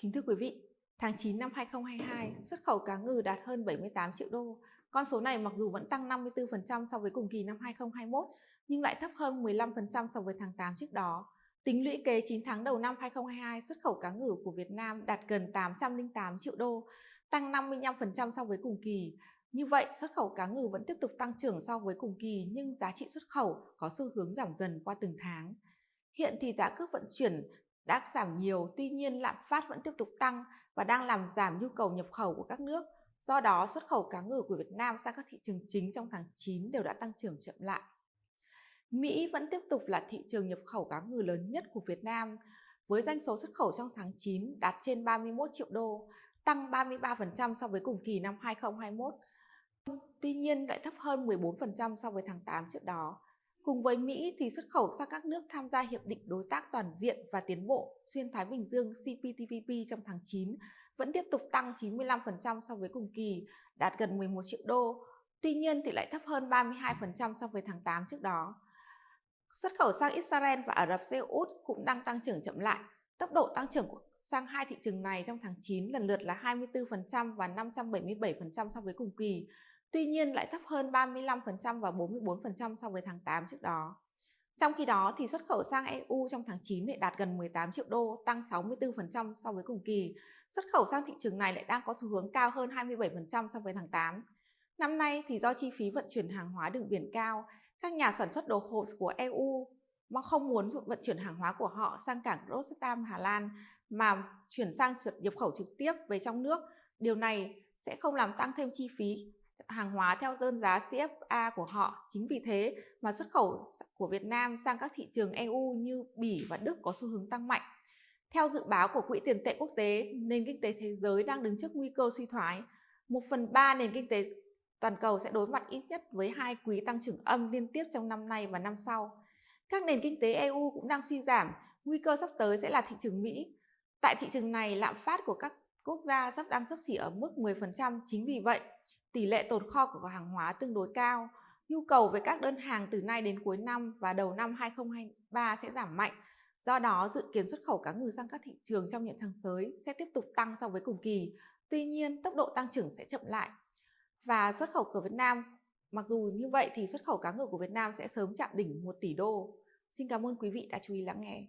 Kính thưa quý vị, tháng 9 năm 2022, xuất khẩu cá ngừ đạt hơn 78 triệu đô. Con số này mặc dù vẫn tăng 54% so với cùng kỳ năm 2021, nhưng lại thấp hơn 15% so với tháng 8 trước đó. Tính lũy kế 9 tháng đầu năm 2022, xuất khẩu cá ngừ của Việt Nam đạt gần 808 triệu đô, tăng 55% so với cùng kỳ. Như vậy, xuất khẩu cá ngừ vẫn tiếp tục tăng trưởng so với cùng kỳ, nhưng giá trị xuất khẩu có xu hướng giảm dần qua từng tháng. Hiện thì giá cước vận chuyển đã giảm nhiều, tuy nhiên lạm phát vẫn tiếp tục tăng và đang làm giảm nhu cầu nhập khẩu của các nước. Do đó, xuất khẩu cá ngừ của Việt Nam sang các thị trường chính trong tháng 9 đều đã tăng trưởng chậm lại. Mỹ vẫn tiếp tục là thị trường nhập khẩu cá ngừ lớn nhất của Việt Nam, với doanh số xuất khẩu trong tháng 9 đạt trên 31 triệu đô, tăng 33% so với cùng kỳ năm 2021. Tuy nhiên lại thấp hơn 14% so với tháng 8 trước đó. Cùng với Mỹ thì xuất khẩu sang các nước tham gia Hiệp định Đối tác Toàn diện và Tiến bộ Xuyên Thái Bình Dương CPTPP trong tháng 9 vẫn tiếp tục tăng 95% so với cùng kỳ, đạt gần 11 triệu đô. Tuy nhiên thì lại thấp hơn 32% so với tháng 8 trước đó. Xuất khẩu sang Israel và Ả Rập Xê Út cũng đang tăng trưởng chậm lại. Tốc độ tăng trưởng sang hai thị trường này trong tháng 9 lần lượt là 24% và 577% so với cùng kỳ. Tuy nhiên lại thấp hơn 35% và 44% so với tháng 8 trước đó. Trong khi đó thì xuất khẩu sang EU trong tháng 9 lại đạt gần 18 triệu đô, tăng 64% so với cùng kỳ. Xuất khẩu sang thị trường này lại đang có xu hướng cao hơn 27% so với tháng 8. Năm nay thì do chi phí vận chuyển hàng hóa đường biển cao, các nhà sản xuất đồ hộp của EU mà không muốn vận chuyển hàng hóa của họ sang cảng Rotterdam, Hà Lan mà chuyển sang nhập khẩu trực tiếp về trong nước. Điều này sẽ không làm tăng thêm chi phí hàng hóa theo đơn giá CFA của họ. Chính vì thế mà xuất khẩu của Việt Nam sang các thị trường EU như Bỉ và Đức có xu hướng tăng mạnh. Theo dự báo của Quỹ tiền tệ quốc tế, nền kinh tế thế giới đang đứng trước nguy cơ suy thoái. 1/3 nền kinh tế toàn cầu sẽ đối mặt ít nhất với 2 quý tăng trưởng âm liên tiếp trong năm nay và năm sau. Các nền kinh tế EU cũng đang suy giảm, nguy cơ sắp tới sẽ là thị trường Mỹ. Tại thị trường này, lạm phát của các quốc gia đang xấp xỉ ở mức 10%, chính vì vậy, tỷ lệ tồn kho của hàng hóa tương đối cao. Nhu cầu về các đơn hàng từ nay đến cuối năm và đầu năm 2023 sẽ giảm mạnh. Do đó, dự kiến xuất khẩu cá ngừ sang các thị trường trong những tháng tới sẽ tiếp tục tăng so với cùng kỳ. Tuy nhiên, tốc độ tăng trưởng sẽ chậm lại. Và xuất khẩu của Việt Nam, mặc dù như vậy thì xuất khẩu cá ngừ của Việt Nam sẽ sớm chạm đỉnh 1 tỷ đô. Xin cảm ơn quý vị đã chú ý lắng nghe.